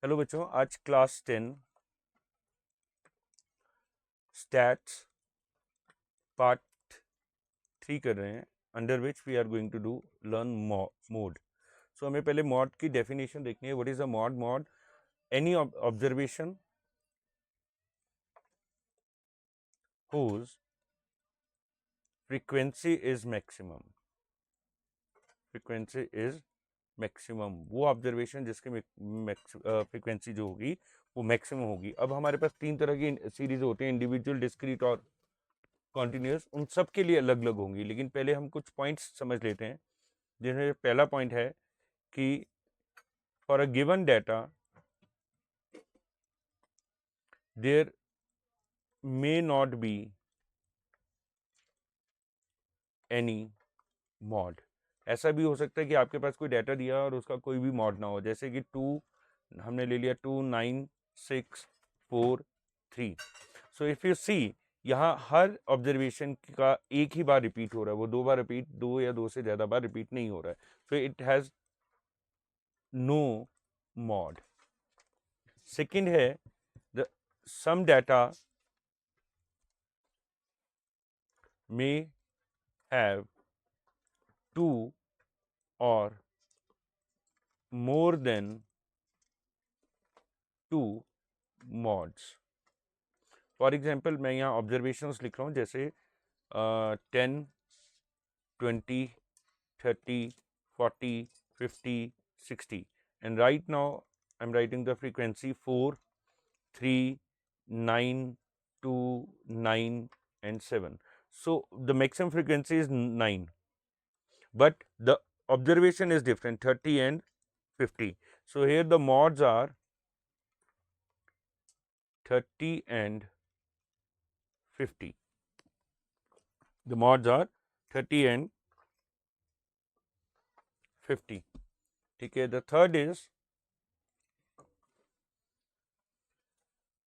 Hello बच्चों, आज class 10 stats part 3 कर रहे हैं, under which we are going to do learn mode. सो हमें पहले मॉड की डेफिनेशन देखनी है। What is a mode? Mode any observation whose frequency is maximum। Frequency is maximum, वो ऑब्जर्वेशन जिसकी फ्रीक्वेंसी जो होगी वो मैक्सिमम होगी। अब हमारे पास तीन तरह की सीरीज होती हैं, इंडिविजुअल, डिस्क्रीट और कॉन्टिन्यूस। उन सब के लिए अलग अलग होंगी, लेकिन पहले हम कुछ पॉइंट्स समझ लेते हैं। जिसमें पहला पॉइंट है कि for a given data there may not be any mode. ऐसा भी हो सकता है कि आपके पास कोई डाटा दिया और उसका कोई भी मॉड ना हो, जैसे कि 2 हमने ले लिया 2 9 6 4 3। सो इफ यू सी, यहाँ हर ऑब्जर्वेशन का एक ही बार रिपीट हो रहा है, वो 2 बार रिपीट, 2 या 2 से ज़्यादा बार रिपीट नहीं हो रहा है। So it has no mode. Second है the some data may have 2 or more than 2 mods। For example मैं यहाँ ऑब्जर्वेशंस लिख रहा हूँ, जैसे 10 20 30 40 50 60, and right now I'm writing the frequency 4 3 9 2 9 and 7. So the maximum frequency is 9, but the observation is different, 30 and 50. So here the mods are 30 and 50. The mods are 30 and 50. ठीक है। The third is,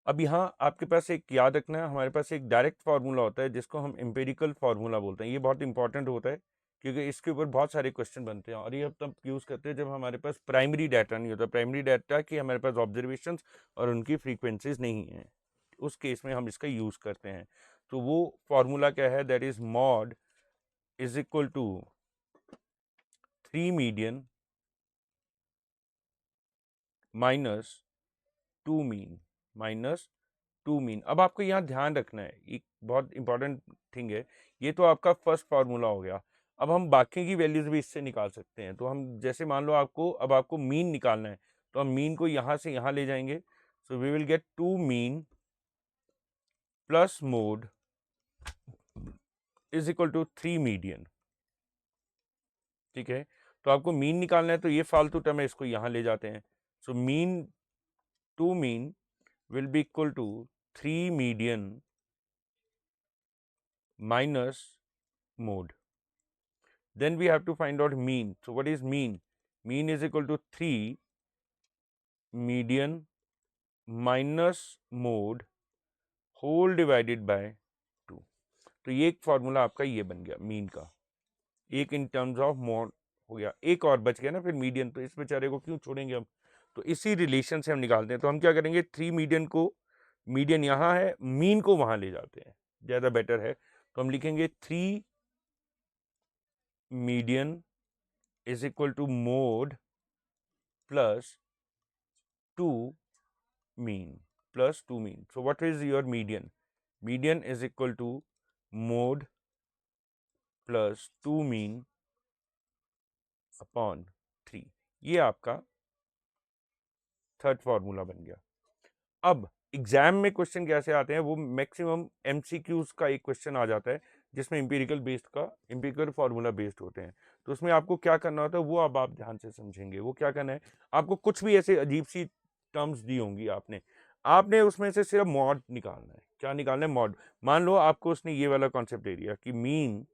अब यहाँ आपके पास एक याद रखना है, हमारे पास एक डायरेक्ट फार्मूला होता है जिसको हम एम्पेरिकल फार्मूला बोलते हैं। ये बहुत इंपॉर्टेंट होता है क्योंकि इसके ऊपर बहुत सारे क्वेश्चन बनते हैं, और ये अब तब यूज़ करते हैं जब हमारे पास प्राइमरी डाटा नहीं होता। प्राइमरी डाटा कि हमारे पास ऑब्जर्वेशंस और उनकी फ्रीक्वेंसीज नहीं हैं, उस केस में हम इसका यूज़ करते हैं। तो वो फार्मूला क्या है? That is mode is equal to 3 median minus 2 mean minus 2 mean. अब आपको यहाँ ध्यान रखना है, एक बहुत इंपॉर्टेंट थिंग है। ये तो आपका फर्स्ट फार्मूला हो गया। अब हम बाकी की वैल्यूज भी इससे निकाल सकते हैं। तो हम जैसे मान लो आपको मीन निकालना है, तो हम मीन को यहाँ से यहाँ ले जाएंगे। So we will get 2 mean plus mode is equal to 3 median. ठीक है, तो आपको मीन निकालना है, तो ये फालतू टर्म है, इसको यहाँ ले जाते हैं। So mean 2 mean will be equal to 3 median minus mode. Then we have to find out mean. So what is mean? Mean is equal to 3 median minus mode whole divided by 2. तो ये एक formula आपका ये बन गया mean का, एक in terms of mode हो गया। एक और बच गया ना फिर मीडियन, तो इस बेचारे को क्यों छोड़ेंगे हम? तो इसी रिलेशन से हम निकालते हैं। तो हम क्या करेंगे, 3 मीडियन को, मीडियन यहाँ है, मीन को वहाँ ले जाते हैं, ज़्यादा बेटर है। तो हम लिखेंगे 3 median is equal to mode plus 2 mean plus 2 mean. So what is your median? Median is equal to mode plus 2 mean upon 3। ये आपका थर्ड फॉर्मूला बन गया। अब एग्जाम में क्वेश्चन कैसे आते हैं, वो मैक्सिमम एमसीक्यूज का एक क्वेश्चन आ जाता है जिसमें इंपिरिकल फार्मूला बेस्ड होते हैं। तो उसमें आपको क्या करना होता है वो अब आप ध्यान से समझेंगे। वो क्या करना है, आपको कुछ भी ऐसे अजीब सी टर्म्स दी होंगी, आपने उसमें से सिर्फ मॉड निकालना है। क्या निकालना है? मॉड। मान लो आपको उसने ये वाला कॉन्सेप्ट दे दिया कि मीन,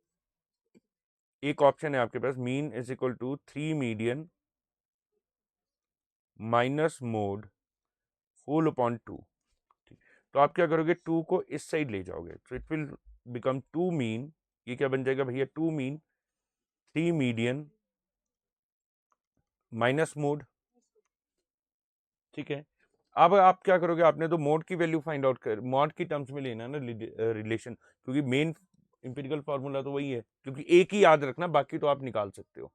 एक ऑप्शन है आपके पास, mean is equal to 3 median minus mode whole upon 2। तो आप क्या करोगे, 2 को इस साइड ले जाओगे, तो इट विल बिकम 2 मीन। ये क्या बन जाएगा भैया? 2 मीन 3 मीडियन माइनस मोड। ठीक है, अब आप क्या करोगे, आपने तो मोड की वैल्यू फाइंड आउट कर, मॉड की टर्म्स में लेना ना रिलेशन, क्योंकि मेन इंपेरिकल फार्मूला तो वही है, क्योंकि एक ही याद रखना, बाकी तो आप निकाल सकते हो।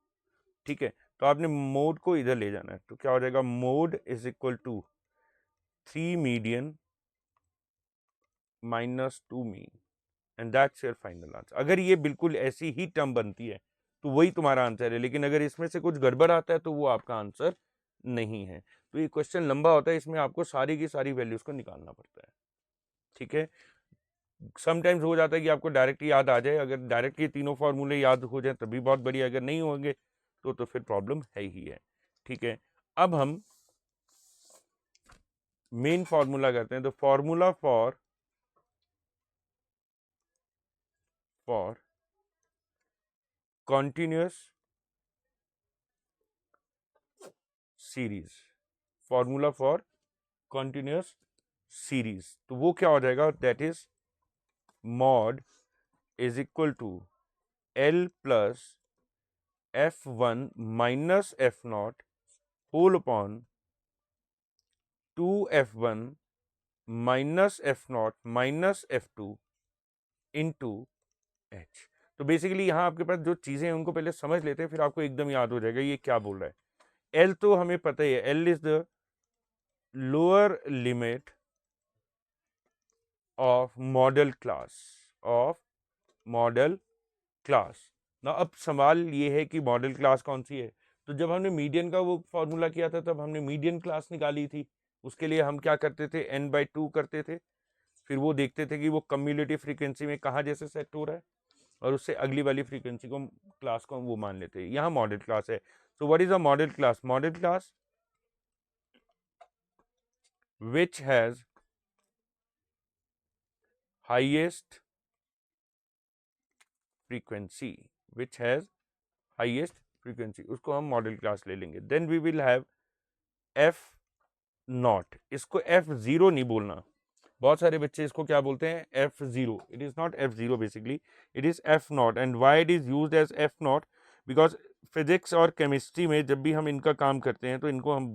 ठीक है, तो आपने मोड को इधर ले जाना है, तो क्या हो जाएगा, mode is equal to 3 median minus 2 mean, and that's your final answer. अगर ये बिल्कुल ऐसी ही टर्म बनती है तो वही तुम्हारा आंसर है, लेकिन अगर इसमें से कुछ गड़बड़ आता है तो वो आपका आंसर नहीं है। तो ये क्वेश्चन लंबा होता है, इसमें आपको सारी की सारी वैल्यूज को निकालना पड़ता है। ठीक है, समटाइम्स हो जाता है कि आपको डायरेक्ट याद आ जाए, अगर डायरेक्ट ये तीनों फॉर्मूले याद हो जाए तभी बहुत बढ़िया, अगर नहीं होंगे तो फिर प्रॉब्लम है ही है। ठीक है, अब हम मेन फॉर्मूला करते हैं, तो formula for continuous series, formula for continuous series, तो वो क्या हो जाएगा, that is mode is equal to l plus F1 minus F0 whole upon 2F1 minus F0 minus F2 into h. तो बेसिकली यहाँ आपके पास जो चीजें हैं उनको पहले समझ लेते हैं, फिर आपको एकदम याद हो जाएगा ये क्या बोल रहा है। एल तो हमें पता ही है, L is the lower limit of modal class, of modal class ना। अब सवाल ये है कि मॉडल क्लास कौन सी है, तो जब हमने मीडियन का वो फॉर्मूला किया था तब हमने मीडियन क्लास निकाली थी। उसके लिए हम क्या करते थे, n/2 करते थे, फिर वो देखते थे कि वो कम्युलेटिव फ्रीक्वेंसी में कहाँ जैसे सेट हो रहा है, और उससे अगली वाली फ्रीक्वेंसी को क्लास को हम वो मान लेते हैं। यहाँ मॉडल क्लास है। So what is a modal class, modal class which has highest frequency, which has highest frequency, उसको हम मॉडल क्लास ले लेंगे। Then we will have f naught, इसको F0 नहीं बोलना, बहुत सारे बच्चे इसको क्या बोलते हैं, F0। It is not F0, basically it is F0। And why it is used as F0, because physics और केमिस्ट्री में जब भी हम इनका काम करते हैं तो इनको हम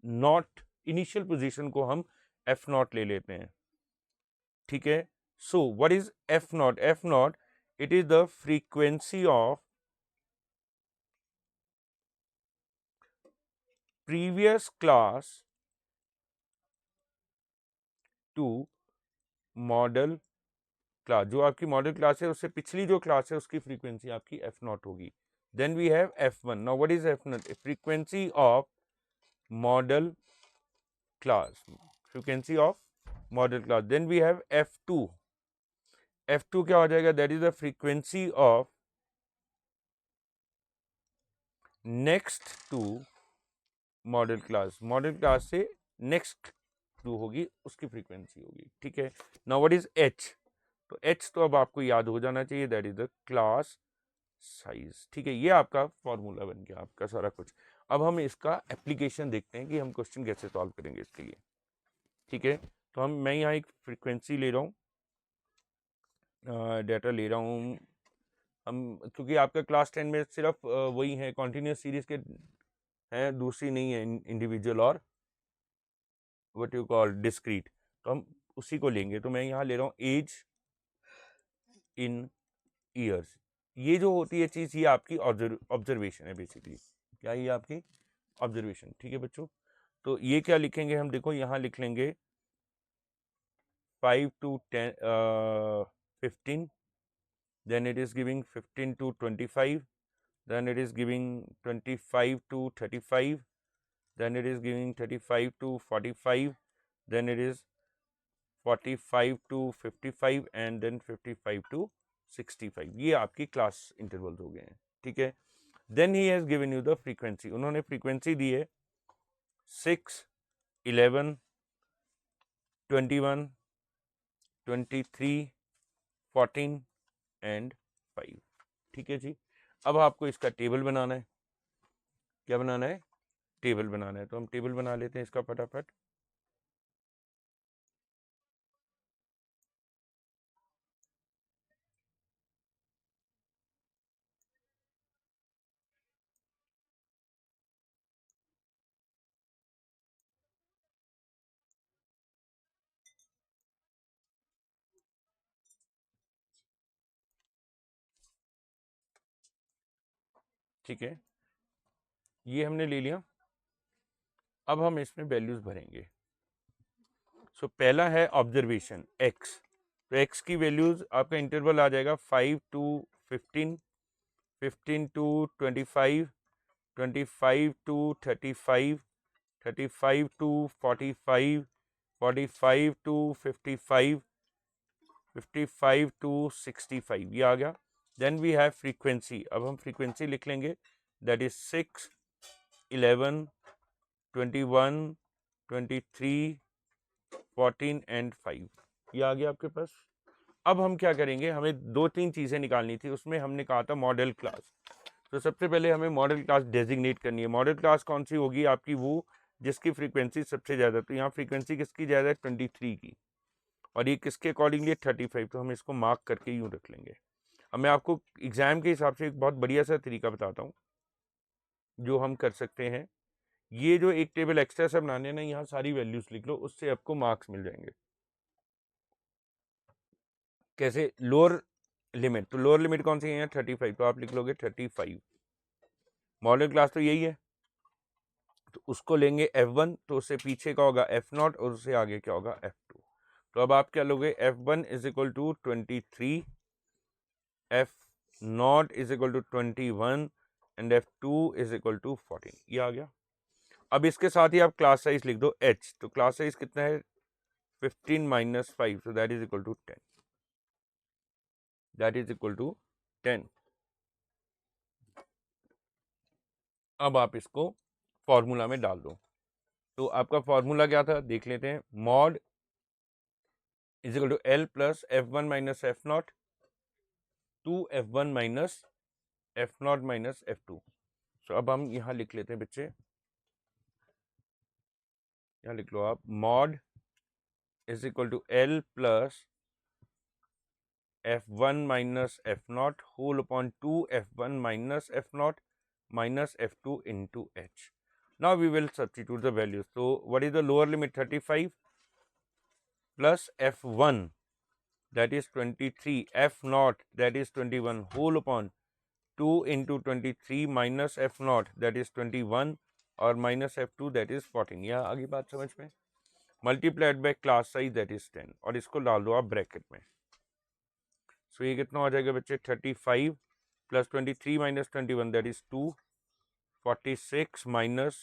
नॉट, इनिशियल पोजीशन को हम F0 ले लेते हैं। ठीक है, so what is F0, F0 it is the frequency of previous class to modal class, जो आपकी मॉडल क्लास है उससे पिछली जो क्लास है उसकी फ्रीक्वेंसी आपकी F0 होगी। Then we have F1। Now what is F0, frequency of modal class, frequency of modal class. Then we have F2, F2 क्या हो जाएगा, that is the frequency of next to modal class, modal class से next जो होगी उसकी frequency होगी। ठीक है, नाउ व्हाट इज H, तो H तो अब आपको याद हो जाना चाहिए, that is the class size. ठीक है, ये आपका फॉर्मूला बन गया आपका सारा कुछ। अब हम इसका एप्लीकेशन देखते हैं कि हम क्वेश्चन कैसे सॉल्व करेंगे इसके लिए। ठीक है, तो मैं यहाँ एक फ्रीक्वेंसी ले रहा हूँ, डेटा ले रहा हूँ हम, क्योंकि आपका क्लास 10 में सिर्फ वही है, कॉन्टिन्यूस सीरीज के हैं, दूसरी नहीं है इंडिविजुअल और व्हाट यू कॉल डिस्क्रीट, तो हम उसी को लेंगे। तो मैं यहाँ ले रहा हूँ एज इन ईयर्स। ये जो होती है चीज़, ये आपकी ऑब्जर्वेशन है बेसिकली, क्या ये आपकी ऑब्जर्वेशन। ठीक है बच्चों, तो ये क्या लिखेंगे हम, देखो यहाँ लिख लेंगे 5 to 15, then it is giving 15 to 25, then it is giving 25 to 35, then it is giving 35 to 45, then it is 45 to 55 and then 55 to 65। ये आपकी क्लास इंटरवल्स हो गए हैं। ठीक है, then he has given you the frequency, उन्होंने frequency दी है 6, 11, 21, 23, 14 एंड 5। ठीक है जी, अब आपको इसका टेबल बनाना है। क्या बनाना है, टेबल बनाना है, तो हम टेबल बना लेते हैं इसका फटाफट। ठीक है, ये हमने ले लिया। अब हम इसमें वैल्यूज भरेंगे। सो पहला है ऑब्जर्वेशन x, तो x की वैल्यूज आपका इंटरवल आ जाएगा 5 to 15, 15 to 25, 25 to 35, 35 to 45, 45 to 55, 55 to 65, ये आ गया। देन वी हैव फ्रीक्वेंसी, अब हम फ्रीक्वेंसी लिख लेंगे, दैट इज 6, 11, 21, 23, 14 एंड 5, ये आ गया आपके पास। अब हम क्या करेंगे, हमें दो तीन चीज़ें निकालनी थी, उसमें हमने कहा था मॉडल क्लास। तो सबसे पहले हमें मॉडल क्लास डेजिग्नेट करनी है। मॉडल क्लास कौन सी होगी आपकी, वो जिसकी फ्रीक्वेंसी सबसे ज़्यादा, तो यहाँ फ्रीक्वेंसी किसकी ज़्यादा है, 23 की, और ये किसके अकॉर्डिंगली है, 35, तो हम इसको मार्क करके यूँ रख लेंगे। अब मैं आपको एग्जाम के हिसाब से एक बहुत बढ़िया सा तरीका बताता हूँ जो हम कर सकते हैं। ये जो एक टेबल एक्स्ट्रा से बनाने ना, यहाँ सारी वैल्यूज लिख लो, उससे आपको मार्क्स मिल जाएंगे। कैसे, लोअर लिमिट, तो लोअर लिमिट कौन सी है, 35, तो आप लिख लोगे 35। मॉडल क्लास तो यही है, तो उसको लेंगे F1, तो उससे पीछे का होगा F0 और उससे आगे क्या होगा F2। तो अब आप क्या लोगे, F1 is equal to 23, F0 is equal to 21 and F2 is equal to 14, ये आ गया। अब इसके साथ ही आप क्लास साइज लिख दो H, तो क्लास साइज कितना है, 15 - 5, so that is equal to 10, that is equal to 10। अब आप इसको फॉर्मूला में डाल दो, तो आपका फॉर्मूला क्या था देख लेते हैं। Mode is equal to L plus F1 minus F0 two F1 minus F0 minus F2। So अब हम यहाँ लिख लेते हैं बच्चे, यहाँ लिख लो आप, mode is equal to L plus F1 minus F0 whole upon 2 F1 minus F0 minus F2 into H. Now we will substitute the values. So what is the lower limit, 35 plus F1 that is 23, F0 that is 21 whole upon 2 into 23 minus F0 that is 21 और minus F2 that is 14। यह आगे बात समझ में, multiplied by class size that is 10, और इसको डाल दो आप ब्रैकेट में। सो ये कितना हो जाएगा बच्चे, 35 plus 23 minus 21 that is 2, 46 minus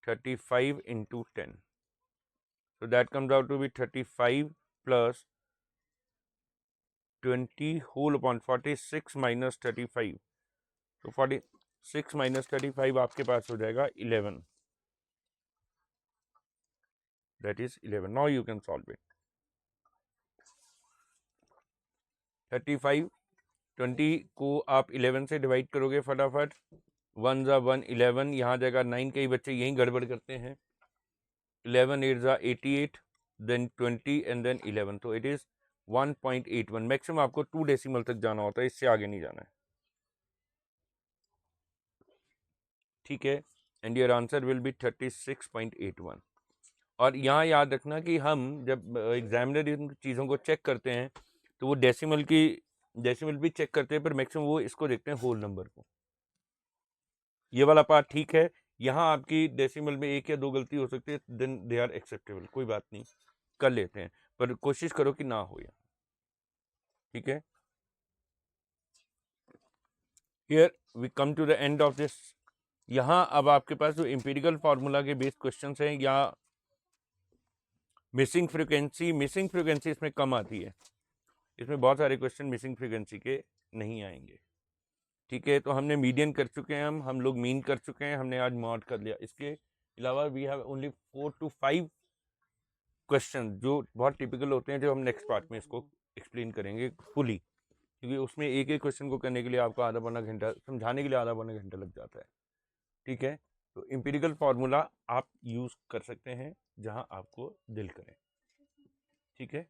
35 into 10, so that comes out to be 35 plus 20 whole upon 46 minus 35, so 46 minus 35 आपके पास हो जाएगा 11, that is 11। now you can solve it। 35 20 को आप 11 से डिवाइड करोगे फटाफट, 1 ज़ा 1 11, यहाँ जाएगा 9, कई बच्चे यहीं गड़बड़ करते हैं, 11 8 ज़ा 88, देन 20 एंड देन 11, तो इट इज़ 1.81। मैक्सिमम आपको 2 डेसिमल तक जाना होता है, इससे आगे नहीं जाना है, ठीक है। And your answer will be 36.81। और यहाँ याद रखना कि हम जब एग्जामिनर इन चीज़ों को चेक करते हैं तो वो डेसिमल भी चेक करते हैं, पर मैक्सिमम वो इसको देखते हैं होल नंबर को। ये वाला पार्ट ठीक है, यहाँ आपकी डेसिमल में 1 या 2 गलती हो सकती है, देन दे आर एक्सेप्टेबल, कोई बात नहीं, कर लेते हैं, पर कोशिश करो कि ना हो, यहाँ ठीक है। Here we come to the end of this. यहाँ अब आपके पास जो एम्पिरिकल फार्मूला के बेस्ड क्वेश्चंस हैं, या मिसिंग फ्रीक्वेंसी इसमें कम आती है, इसमें बहुत सारे क्वेश्चन मिसिंग फ्रीक्वेंसी के नहीं आएंगे, ठीक है। तो हमने मीडियन कर चुके हैं, हम लोग मीन कर चुके हैं, हमने आज मॉड कर लिया। इसके अलावा we have only 4 to 5 question जो बहुत टिपिकल होते हैं, जो हम नेक्स्ट पार्ट में इसको एक्सप्लेन करेंगे फुली, क्योंकि उसमें एक एक क्वेश्चन को करने के लिए आपको आधा पौना घंटा, समझाने के लिए आधा पौना घंटा लग जाता है, ठीक है। तो एम्पिरिकल फार्मूला आप यूज़ कर सकते हैं जहां आपको दिल करे, ठीक है।